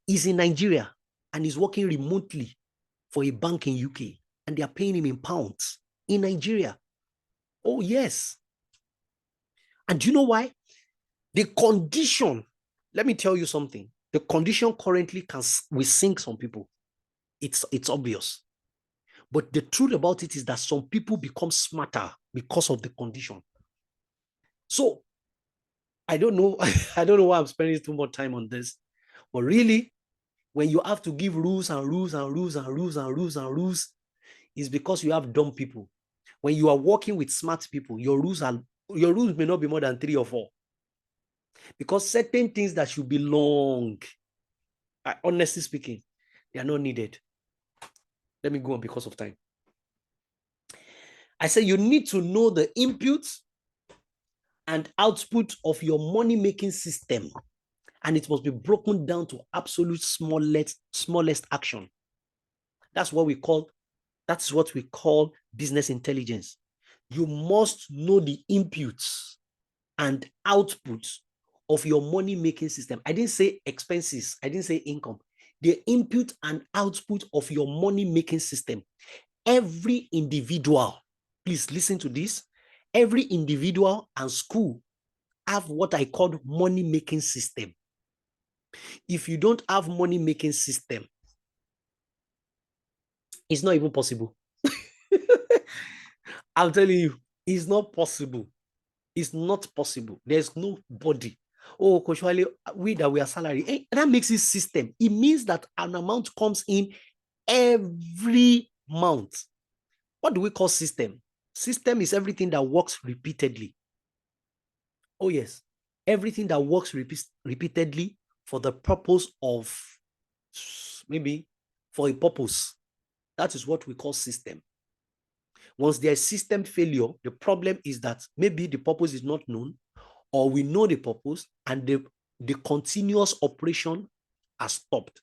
He's in Nigeria and he's working remotely for a bank in UK, and they are paying him in pounds in Nigeria. Oh, yes. And do you know why? The condition, let me tell you something. The condition currently will sink some people. It's obvious. But the truth about it is that some people become smarter because of the condition. So I don't know. I don't know why I'm spending too much time on this. But really, when you have to give rules and rules and rules and rules and rules and rules, it's because you have dumb people. When you are working with smart people, your rules may not be more than 3 or 4. Because certain things that should be long, honestly speaking, they are not needed. Let me go on because of time. I say you need to know the input and output of your money-making system, and it must be broken down to absolute smallest action. That's what we call business intelligence. You must know the inputs and outputs of your money-making system. I didn't say expenses. I didn't say income. The input and output of your money-making system. Every individual, please listen to this. Every individual and school have what I call money-making system. If you don't have money-making system, it's not even possible. I'm telling you, it's not possible. It's not possible. There's nobody. Oh, Coach Wale, we are salary. That makes it system. It means that an amount comes in every month. What do we call system? System is everything that works repeatedly. Oh, yes. Everything that works repeatedly for the purpose of maybe for a purpose. That is what we call system. Once there is system failure, the problem is that maybe the purpose is not known, or we know the purpose and the continuous operation has stopped.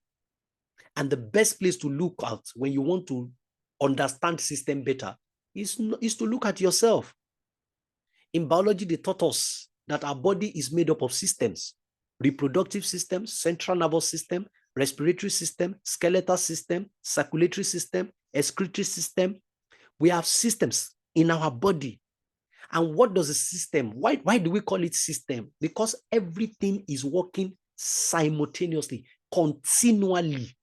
And the best place to look at when you want to understand system better is to look at yourself. In biology, they taught us that our body is made up of systems: reproductive system, central nervous system, respiratory system, skeletal system, circulatory system, excretory system. We have systems in our body. And what does a system? Why do we call it system? Because everything is working simultaneously, continually.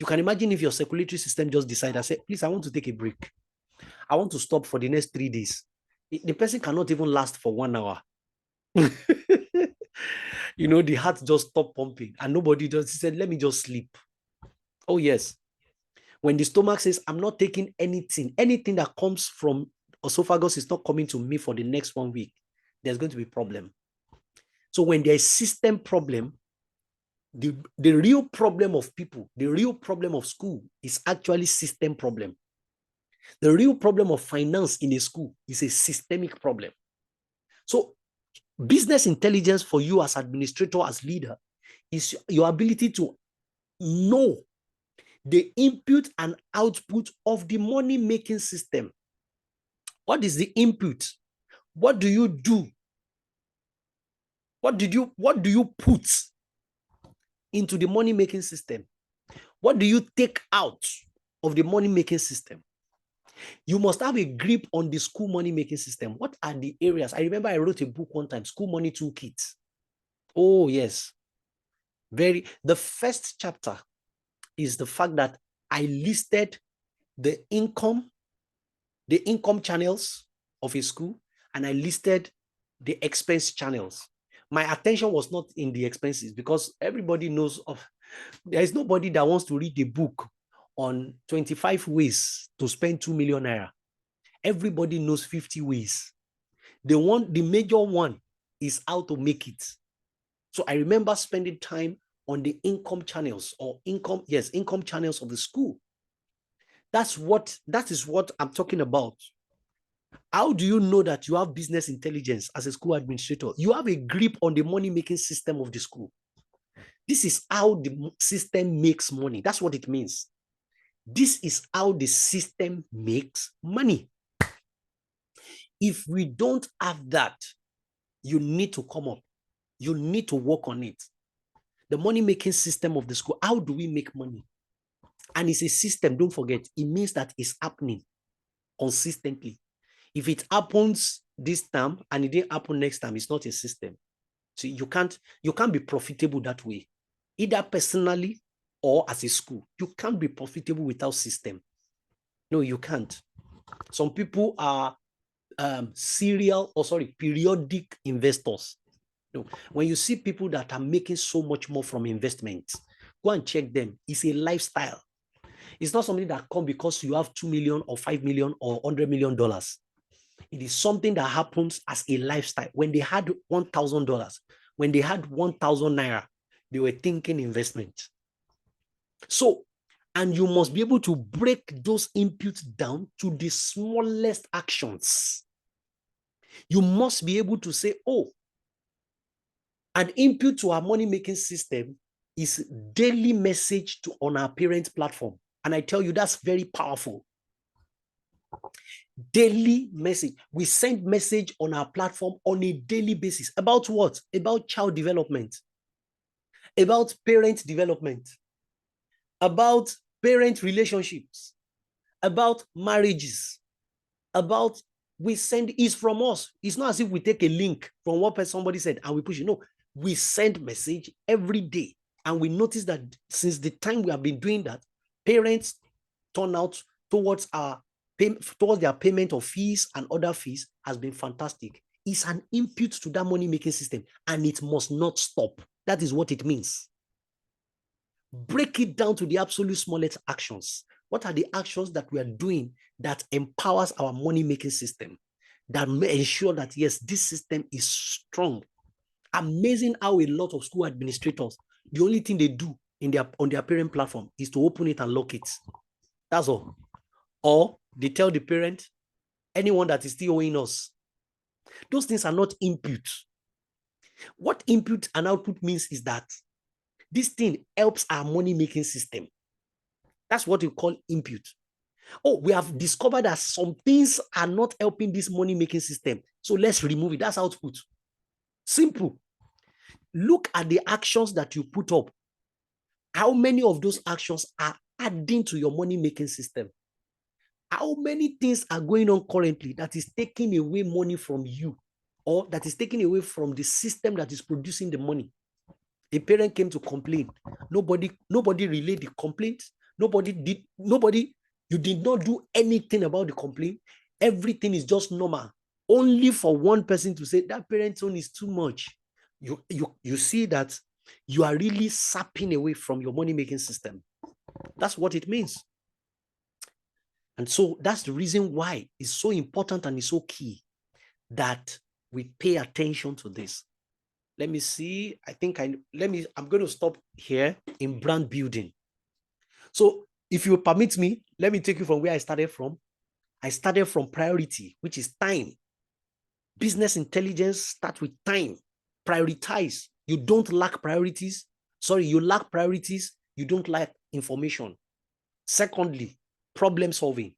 You can imagine if your circulatory system just decided, say, please, I want to take a break. I want to stop for the next 3 days. The person cannot even last for 1 hour. The heart just stopped pumping and nobody just said, let me just sleep. Oh, yes. When the stomach says, I'm not taking anything that comes from esophagus is not coming to me for the next 1 week, there's going to be a problem. So when there's system problem, the real problem of people, the real problem of school is actually system problem. The real problem of finance in a school is a systemic problem. So business intelligence for you as administrator, as leader, is your ability to know the input and output of the money-making system. What is the input? What do you do? What do you put into the money-making system? What do you take out of the money-making system? You must have a grip on the school money-making system. What are the areas? I remember I wrote a book one time, School Money Toolkit. Oh, yes. The first chapter is the fact that I listed the income channels of a school, and I listed the expense channels. My attention was not in the expenses because everybody knows there is nobody that wants to read a book on 25 ways to spend 2 million naira. Everybody knows 50 ways. The major one is how to make it. So I remember spending time on the income channels income channels of the school. That is what I'm talking about. How do you know that you have business intelligence as a school administrator? You have a grip on the money-making system of the school. This is how the system makes money. That's what it means. This is how the system makes money. If we don't have that, you need to come up. You need to work on it. The money-making system of the school. How do we make money? And it's a system. Don't forget, it means that it's happening consistently. If it happens this time and it didn't happen next time, it's not a system. So you can't be profitable that way, either personally or as a school. You can't be profitable without system. No, you can't. Some people are periodic investors. No. When you see people that are making so much more from investments, go and check them. It's a lifestyle. It's not something that comes because you have 2 million or 5 million or $100 million. It is something that happens as a lifestyle. When they had $1,000, when they had 1,000 naira, they were thinking investment. So, and you must be able to break those inputs down to the smallest actions. You must be able to say, oh, an input to our money-making system is daily message on our parent platform. And I tell you, that's very powerful. Daily message. We send message on our platform on a daily basis. About what? About child development, about parent development, about parent relationships, about marriages, about we send is from us. It's not as if we take a link from what somebody said and we push it. No, we send message every day. And we notice that since the time we have been doing that, parents turn out towards their payment of fees and other fees has been fantastic. It's an input to that money-making system, and it must not stop. That is what it means. Break it down to the absolute smallest actions. What are the actions that we are doing that empowers our money-making system, that may ensure that, yes, this system is strong? Amazing how a lot of school administrators, the only thing they do on their parent platform is to open it and lock it. That's all. Or they tell the parent, anyone that is still owing us. Those things are not input. What input and output means is that this thing helps our money-making system. That's what you call input. Oh, we have discovered that some things are not helping this money-making system. So let's remove it. That's output. Simple. Look at the actions that you put up. How many of those actions are adding to your money-making system? How many things are going on currently that is taking away money from you, or that is taking away from the system that is producing the money? A parent came to complain. Nobody relayed the complaint. You did not do anything about the complaint. Everything is just normal. Only for one person to say that parent tone is too much. You see that you are really sapping away from your money-making system. That's what it means. And so that's the reason why it's so important and it's so key that we pay attention to this. Let me see. I'm going to stop here in brand building. So if you permit me, let me take you from where I started from. I started from priority, which is time. Business intelligence starts with time. Prioritize. You don't lack priorities. Sorry, you lack priorities. You don't lack information. Secondly, problem solving.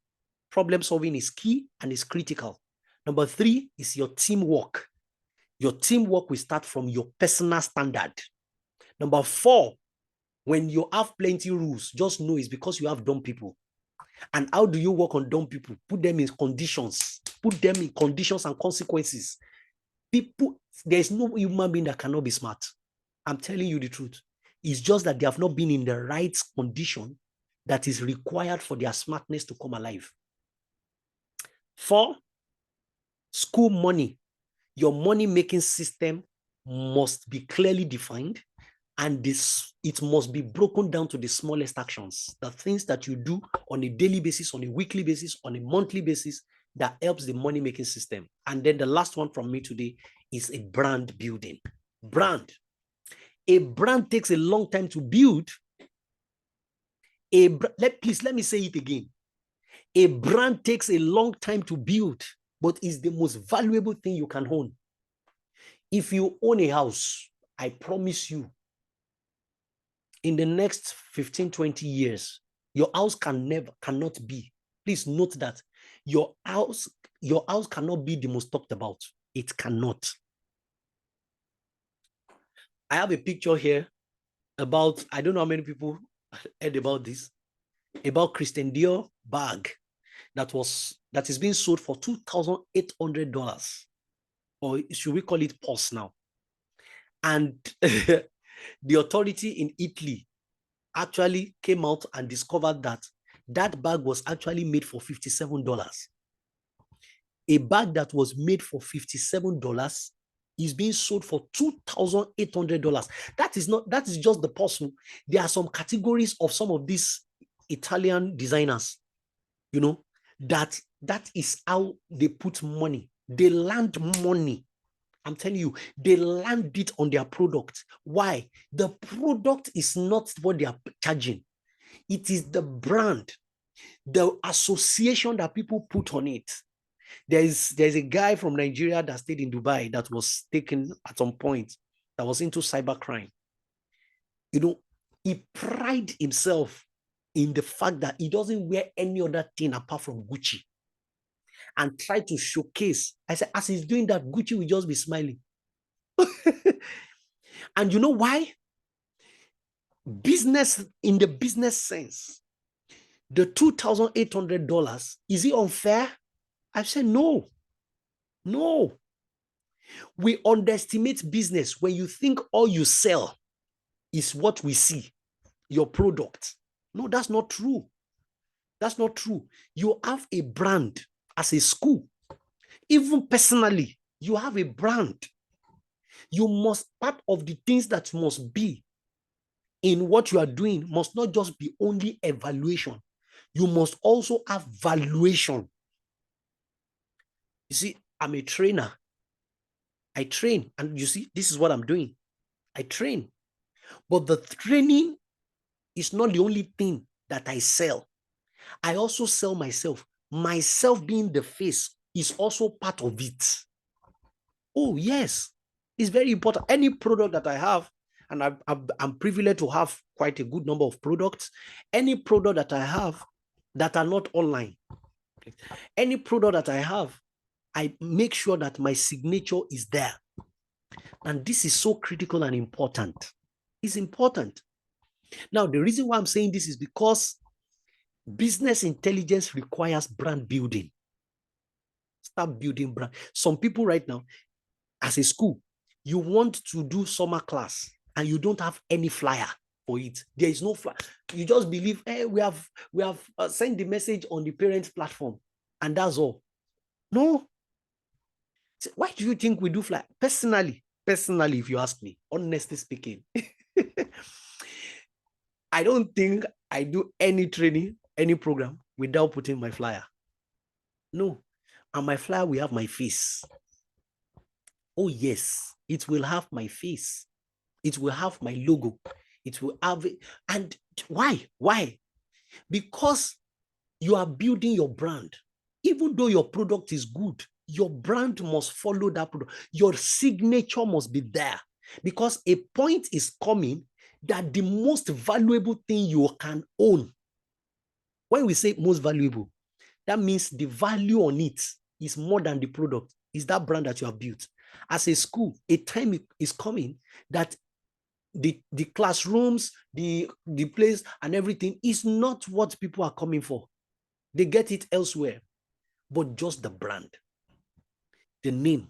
Problem solving is key and is critical. Number 3 is your teamwork. Your teamwork will start from your personal standard. Number 4, when you have plenty rules, just know it's because you have dumb people. And how do you work on dumb people? Put them in conditions. Put them in conditions and consequences. There's no human being that cannot be smart. I'm telling you the truth. It's just that they have not been in the right condition that is required for their smartness to come alive. 4, school money. Your money-making system must be clearly defined, and it must be broken down to the smallest actions, the things that you do on a daily basis, on a weekly basis, on a monthly basis, that helps the money-making system. And then the last one from me today is a brand building. Brand. A brand takes a long time to build. Please let me say it again. A brand takes a long time to build, but is the most valuable thing you can own. If you own a house, I promise you, in the next 15, 20 years, your house cannot be. Please note that your house cannot be the most talked about. It cannot. I have a picture here about, I don't know how many people heard about this, about Christian Dior bag that is being sold for $2,800, or should we call it purse now? And the authority in Italy actually came out and discovered that that bag was actually made for $57. A bag that was made for $57 is being sold for $2,800. That is just the purse. There are some categories of some of these Italian designers, that is how they put money. They land money. I'm telling you, they land it on their product. Why? The product is not what they are charging. It is the brand, the association that people put on it. There's a guy from Nigeria that stayed in Dubai that was taken at some point, that was into cybercrime. He pride himself in the fact that he doesn't wear any other thing apart from Gucci, and try to showcase. I said, as he's doing that, Gucci will just be smiling. And you know why? Business, in the business sense, the $2,800, is it unfair? I said, no. We underestimate business when you think all you sell is what we see, your product. No, that's not true. That's not true. You have a brand as a school. Even personally, you have a brand. You must, part of the things that must be in what you are doing must not just be only evaluation. You must also have valuation. You see, I'm a trainer. I train, and you see, this is what I'm doing. I train. But the training is not the only thing that I sell. I also sell myself being the face is also part of it. Oh, yes. It's very important. Any product that I have, and I'm privileged to have quite a good number of products, any product that I have that are not online, any product that I have, I make sure that my signature is there. And this is so critical and important. It's important. Now, the reason why I'm saying this is because business intelligence requires brand building. Start building brand. Some people right now, as a school, you want to do summer class and you don't have any flyer for it. There is no flyer. You just believe, hey, we have sent the message on the parents platform, and that's all. No. Why do you think we do flyer? Personally, if you ask me, honestly speaking, I don't think I do any training, any program without putting my flyer. No. And my flyer will have my face. Oh, yes, it will have my face. It will have my logo. It will have it. And why? Why? Because you are building your brand. Even though your product is good, your brand must follow that product. Your signature must be there. Because a point is coming that the most valuable thing you can own, when we say most valuable, that means the value on it is more than the product, is that brand that you have built. As a school, a time is coming that the classrooms, the place and everything is not what people are coming for. They get it elsewhere, but just the brand, the name,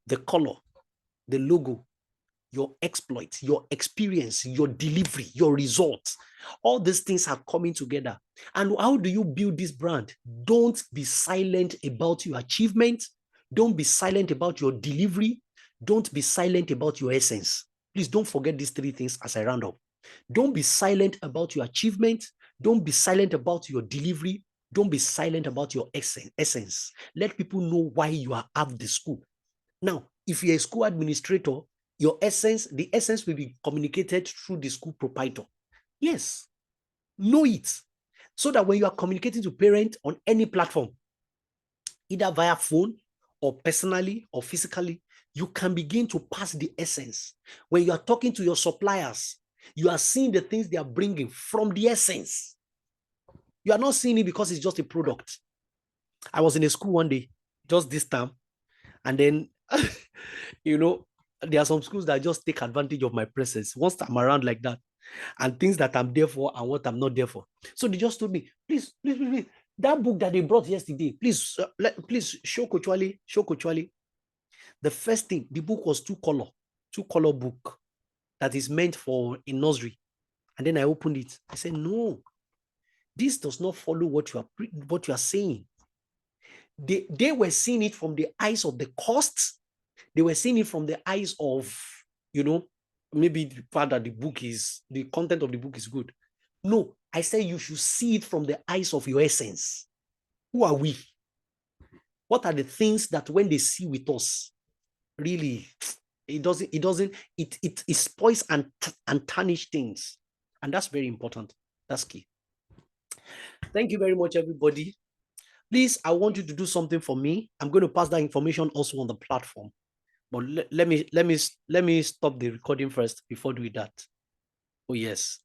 the color, the logo, your exploits, your experience, your delivery, your results, all these things are coming together. And how do you build this brand? Don't be silent about your achievement. Don't be silent about your delivery. Don't be silent about your essence. Please don't forget these three things as I round up. Don't be silent about your achievement. Don't be silent about your delivery. Don't be silent about your essence. Let people know why you are at the school. Now, if you're a school administrator, your essence, the essence will be communicated through the school proprietor. Yes, know it. So that when you are communicating to parents on any platform, either via phone or personally or physically, you can begin to pass the essence. When you are talking to your suppliers, you are seeing the things they are bringing from the essence. You are not seeing it because it's just a product. I was in a school one day, just this time, and then, there are some schools that just take advantage of my presence once I'm around like that, and things that I'm there for and what I'm not there for. So they just told me, please, that book that they brought yesterday, please show Coach Wale. The first thing, the book was two color book that is meant for a nursery. And then I opened it. I said, no, this does not follow what you are saying. They were seeing it from the eyes of the costs. They were seeing it from the eyes of, maybe the fact that the content of the book is good. No, I said you should see it from the eyes of your essence. Who are we? What are the things that when they see with us, really, it spoils and tarnish things. And that's very important. That's key. Thank you very much, everybody. Please, I want you to do something for me. I'm going to pass that information also on the platform. But let me stop the recording first before doing that. Oh, yes.